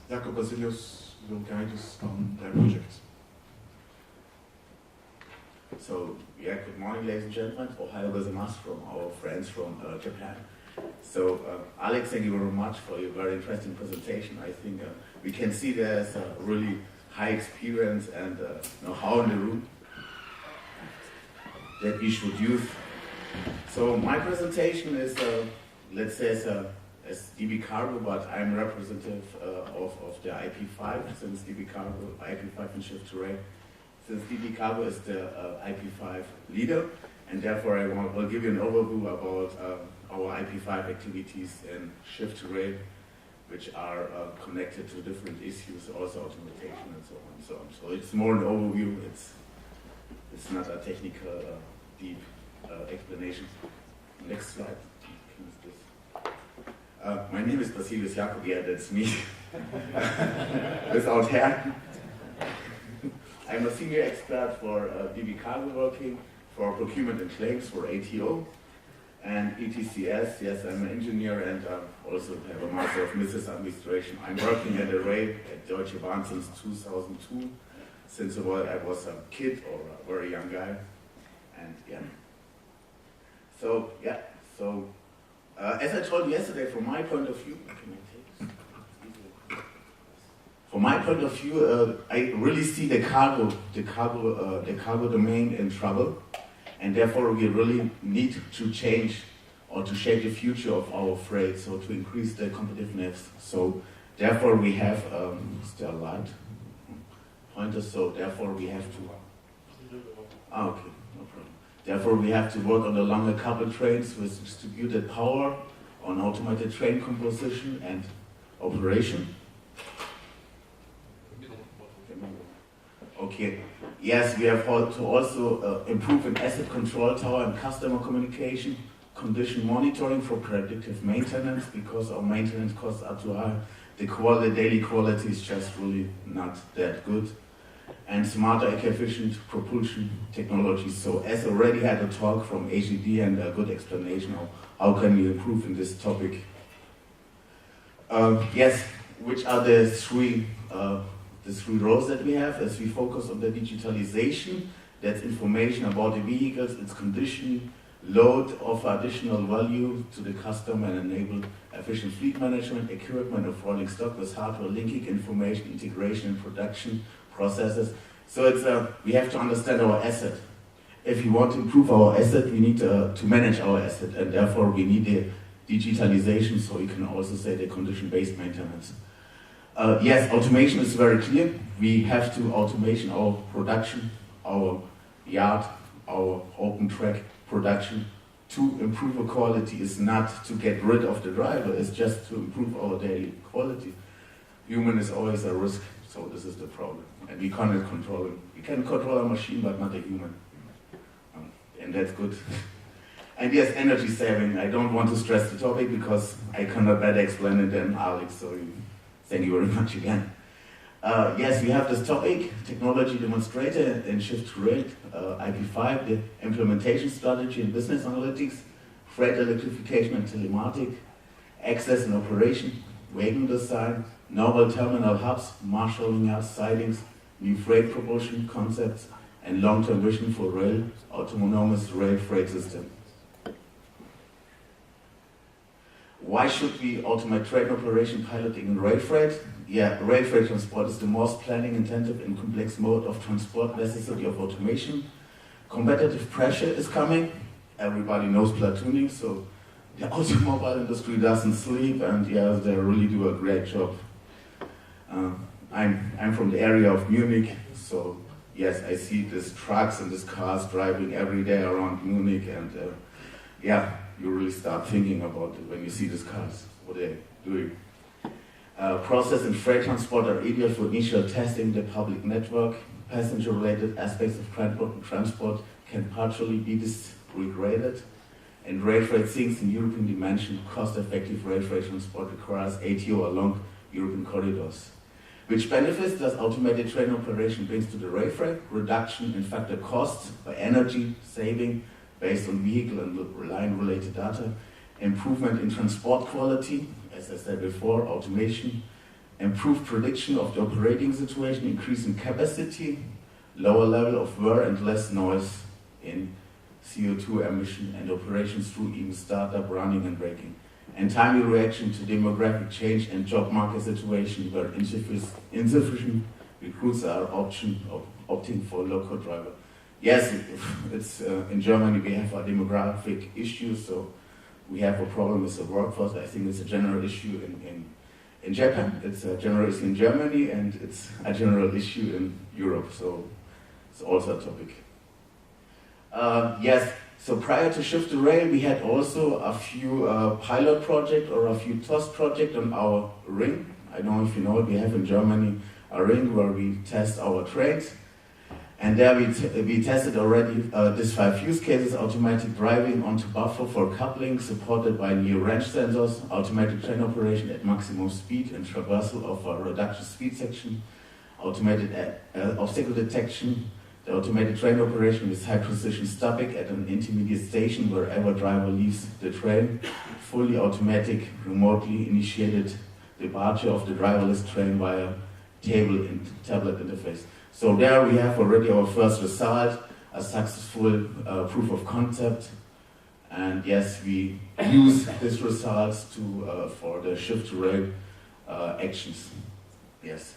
Jacob Baseliyos will guide us on their project. So, good morning, ladies and gentlemen. Ohio gozaimasu from our friends from Japan. So, Alex, thank you very much for your very interesting presentation. I think we can see there's a really high experience and know-how in the room that we should use. So, my presentation is, let's say, as DB Cargo, but I'm representative of the IP5, since DB Cargo, IP5 and Shift to Rail. Since DB Cargo is the IP5 leader, and therefore I will give you an overview about our IP5 activities in Shift to Rail, which are connected to different issues, also automation and so on and so on. So it's more an overview, it's not a technical, deep explanation. Next slide. My name is Baseliyos Jacob, yeah, that's me, without hair. I'm a senior expert for DB Cargo working for procurement and claims for ATO and ETCS. Yes, I'm an engineer and also have a Master of Business Administration. I'm working at the rail at Deutsche Bahn since 2002, since I was a kid or a very young guy. And yeah. So, as I told you yesterday, from my point of view, I really see the cargo domain in trouble, and therefore we really need to change or to shape the future of our freight, so to increase the competitiveness. So therefore we have still light pointers. So therefore we have to. Okay, no problem. Therefore we have to work on the longer coupled trains with distributed power, on automated train composition and operation. Okay. Yes, we have to also improve in asset control tower and customer communication, condition monitoring for predictive maintenance, because our maintenance costs are too high. The daily quality is just really not that good. And smarter, efficient propulsion technologies. So as already had a talk from AGD and a good explanation of how can we improve in this topic. Yes, which are the three roles that we have as we focus on the digitalization. That's information about the vehicles, its condition, load, offer additional value to the customer and enable efficient fleet management, equipment of rolling stock with hardware linking information, integration and production processes. So we have to understand our asset. If we want to improve our asset, we need to manage our asset, and therefore we need the digitalization, so we can also say the condition-based maintenance. Yes, automation is very clear. We have to automation our production, our yard, our open track production. To improve the quality is not to get rid of the driver, it's just to improve our daily quality. Human is always a risk, so this is the problem. And we cannot control it. We can control a machine, but not a human. And that's good. And yes, energy saving. I don't want to stress the topic because I cannot better explain it than Alex, so thank you very much again. Yes, we have this topic, technology demonstrator in Shift to Rail, IP5, the implementation strategy and business analytics, freight electrification and telematic, access and operation, wagon design, novel terminal hubs, marshalling yards, sidings, new freight propulsion concepts, and long-term vision for rail, autonomous rail freight system. Why should we automate train operation piloting in rail freight? Yeah, rail freight transport is the most planning-intensive and complex mode of transport necessity of automation. Competitive pressure is coming. Everybody knows platooning, so the automobile industry doesn't sleep, and yeah, they really do a great job. I'm from the area of Munich, so yes, I see these trucks and these cars driving every day around Munich, and yeah, you really start thinking about it when you see these cars, what they're doing. Process and freight transport are ideal for initial testing the public network. Passenger-related aspects of transport can partially be disregarded. And rail freight thinks in European dimension, cost-effective rail freight transport requires ATO along European corridors. Which benefits does automated train operation brings to the rail freight? Reduction in factor costs by energy saving based on vehicle and line-related data, improvement in transport quality, as I said before, automation, improved prediction of the operating situation, increasing capacity, lower level of wear and less noise in CO2 emission and operations through even startup, running and braking. And timely reaction to demographic change and job market situation where insufficient recruits are opting for local driver. Yes, it's in Germany we have a demographic issue, so we have a problem with the workforce. I think it's a general issue in Japan, it's a general issue in Germany, and it's a general issue in Europe, so it's also a topic. Yes, so prior to Shift to Rail, we had also a few pilot projects or a few test projects on our ring. I don't know if you know it, we have in Germany a ring where we test our trains. And there we tested already these 5 use cases: automatic driving onto buffer for coupling, supported by near range sensors, automatic train operation at maximum speed and traversal of a reduction speed section, automated obstacle detection, the automated train operation with high precision stopping at an intermediate station wherever driver leaves the train, fully automatic, remotely initiated departure of the driverless train via table and tablet interface. So there we have already our first result, a successful proof of concept, and yes, we use these results for the Shift to Rail actions. Yes.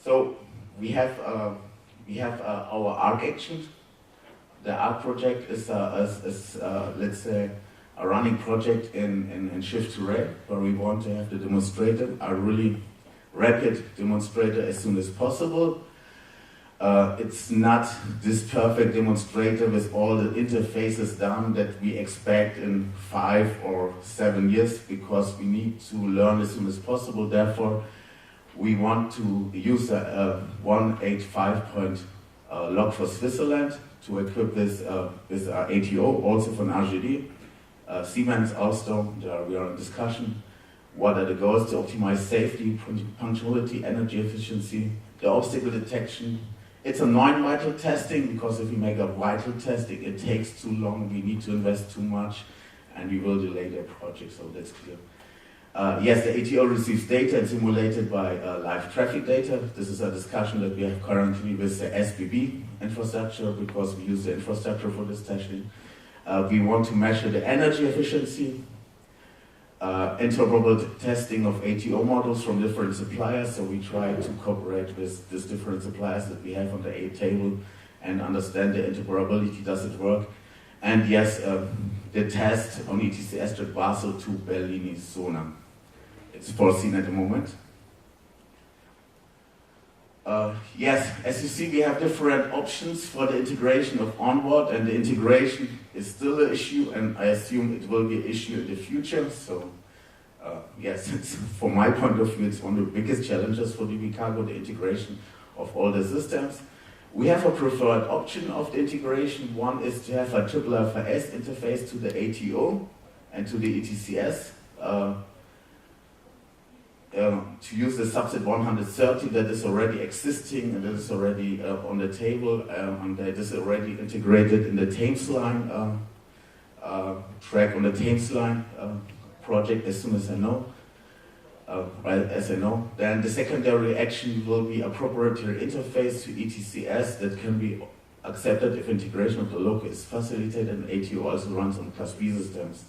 So we have our ARC action. The ARC project is let's say a running project in Shift to Rail, where we want to have the demonstrator, a really rapid demonstrator as soon as possible. It's not this perfect demonstrator with all the interfaces done that we expect in 5 or 7 years, because we need to learn as soon as possible. Therefore, we want to use a 185.log for Switzerland to equip this with our ATO, also from RGD. Siemens also, we are in discussion. What are the goals? To optimize safety, punctuality, energy efficiency, the obstacle detection. It's a non-vital testing, because if we make a vital testing, it takes too long, we need to invest too much, and we will delay the project, so that's clear. Yes, the ATO receives data and simulated by live traffic data. This is a discussion that we have currently with the SBB infrastructure, because we use the infrastructure for this testing. We want to measure the energy efficiency, interoperable testing of ATO models from different suppliers, so we try to cooperate with these different suppliers that we have on the A table and understand the interoperability, does it work? And yes, the test on ETCS at Basel to Bellini-Sona. It's foreseen at the moment. Yes, as you see, we have different options for the integration of onboard, and the integration is still an issue, and I assume it will be an issue in the future. So, yes, from my point of view, it's one of the biggest challenges for DB Cargo, the integration of all the systems. We have a preferred option of the integration. One is to have a FFS interface to the ATO and to the ETCS. To use the subset 130 that is already existing and that is already on the table, and that is already integrated in the Thames line track on the Thames line project, as soon as I know. Then the secondary action will be a proprietary interface to ETCS that can be accepted if integration of the local is facilitated, and ATO also runs on Class B systems.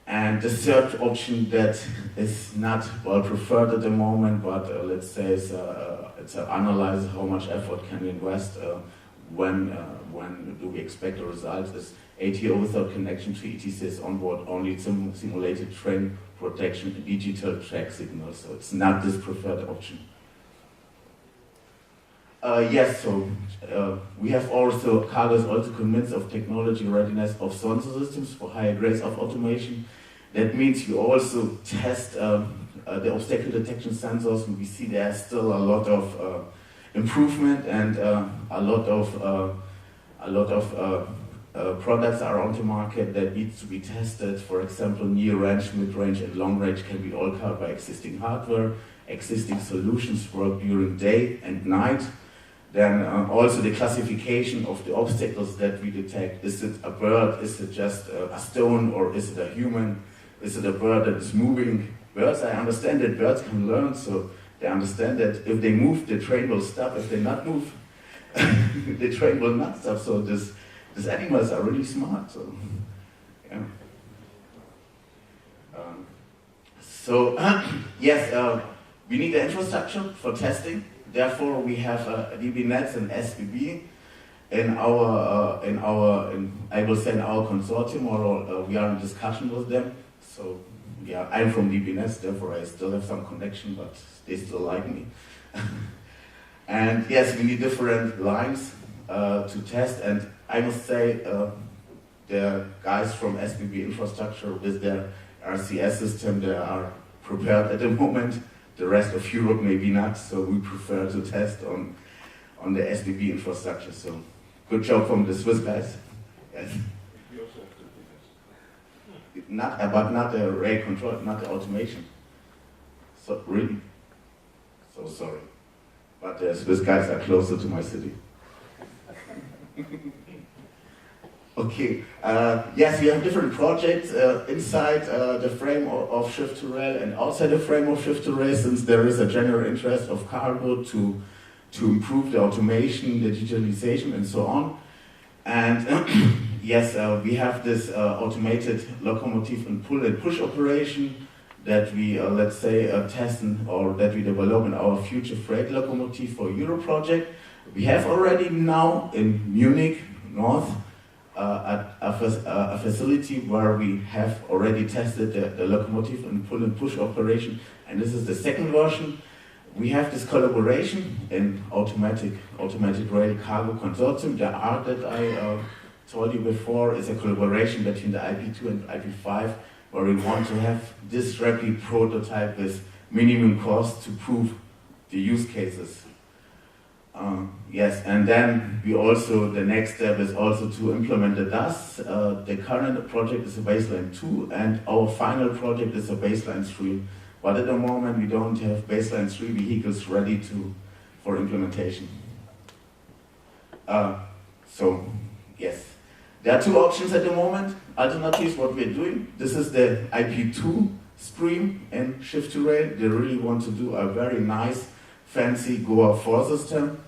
And the third option that is not well preferred at the moment, but let's say it's an analyze how much effort can we invest, when do we expect a result, is ATO without connection to ETCS onboard, only simulated train protection and digital track signals. So it's not this preferred option. Yes, so we have also, Cargo is also convinced of technology readiness of sensor systems for higher grades of automation. That means you also test the obstacle detection sensors, and we see there's still a lot of improvement, and a lot of products are on the market that needs to be tested. For example, near range, mid range, and long range can be all covered by existing hardware. Existing solutions work during day and night. Then also the classification of the obstacles that we detect. Is it a bird? Is it just a stone? Or is it a human? is it a bird that is moving? Birds, I understand that birds can learn, so they understand that if they move, the train will stop. If they not move, the train will not stop. So these animals are really smart. So, yeah. Yes, we need the infrastructure for testing. Therefore, we have DBNets and SBB in our consortium, or we are in discussion with them. So, yeah, I'm from DBNets, therefore I still have some connection, but they still like me. And yes, we need different lines to test, and I must say, the guys from SBB infrastructure with their RCS system, they are prepared at the moment. The rest of Europe maybe not, so we prefer to test on the SBB infrastructure. So good job from the Swiss guys. Yes. We also have to do this. But not the array control, not the automation. So really, so sorry. But the Swiss guys are closer to my city. Okay, yes, we have different projects inside the frame of Shift2Rail and outside the frame of Shift2Rail, since there is a general interest of cargo to improve the automation, the digitalization, and so on. And yes, we have this automated locomotive and pull and push operation that we, let's say, test or that we develop in our future freight locomotive for Euro project. We have already now in Munich North a facility where we have already tested the locomotive and pull and push operation, and this is the second version. We have this collaboration in automatic rail cargo consortium. The art that I told you before is a collaboration between the IP2 and IP5, where we want to have this rapid prototype with minimum cost to prove the use cases. Yes, and then we also, the next step is also to implement the DAS. The current project is a baseline 2, and our final project is a baseline 3. But at the moment, we don't have baseline 3 vehicles ready for implementation. So, yes. There are two options at the moment. Alternatives, what we're doing. This is the IP2 stream in Shift2Rail. They really want to do a very nice, fancy Goa 4 system.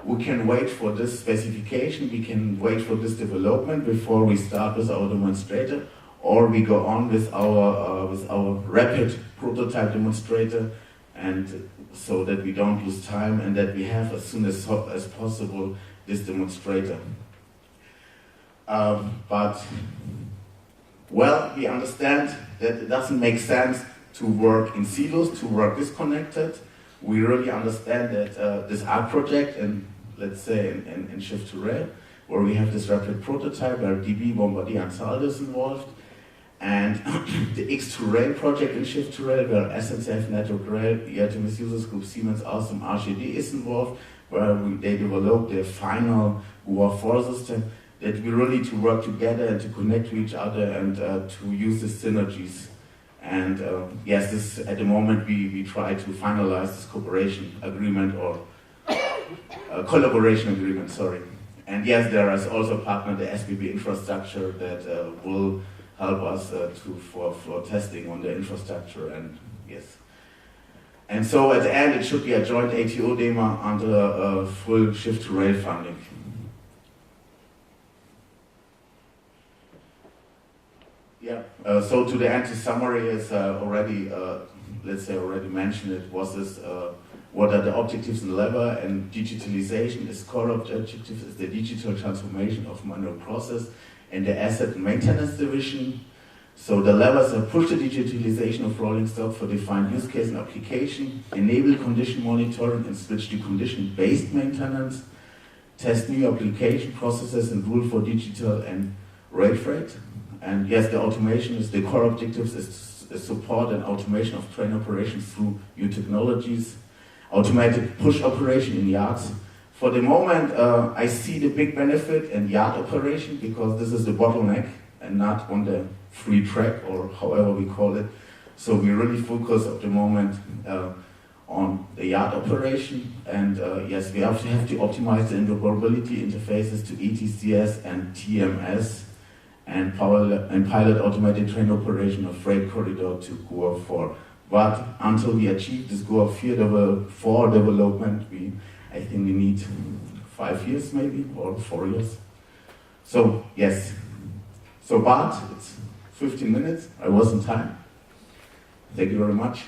We can wait for this specification, we can wait for this development before we start with our demonstrator, or we go on with our rapid prototype demonstrator, and so that we don't lose time and that we have as soon as possible this demonstrator. But well, we understand that it doesn't make sense to work in silos, to work disconnected. We really understand that this art project, and let's say in Shift2Rail, where we have this rapid prototype where DB, Bombardier, and Salt is involved, and the X2Rail project in Shift2Rail, where SNCF, Network Rail, ERTMS Users Group, Siemens, Alstom, RGD is involved, where they develop their final UA4 system, that we really to work together and to connect to each other and to use the synergies. And yes, this at the moment we try to finalize this cooperation agreement or collaboration agreement, sorry. And yes, there is also a partner, the SBB infrastructure, that will help us for testing on the infrastructure, and yes. And so at the end, it should be a joint ATO demo under full Shift2Rail funding. Yeah, so to the end, the summary is already, let's say already mentioned it, what are the objectives in lever, and digitalization is core objectives, is the digital transformation of manual process and the asset and maintenance division. So the levers are push the digitalization of rolling stock for defined use case and application, enable condition monitoring and switch to condition-based maintenance, test new application processes and rule for digital and rail freight. And yes, the automation is the core objectives is support and automation of train operations through new technologies, automatic push operation in yards. For the moment, I see the big benefit in yard operation, because this is the bottleneck and not on the free track, or however we call it. So we really focus at the moment on the yard operation, and yes, we have to optimize the interoperability interfaces to ETCS and TMS. and pilot automated train operation of freight corridor to Goa 4. But until we achieve this Goa 4 development, I think we need 5 years maybe, or 4 years. So, yes. So, but it's 15 minutes. I was in time. Thank you very much.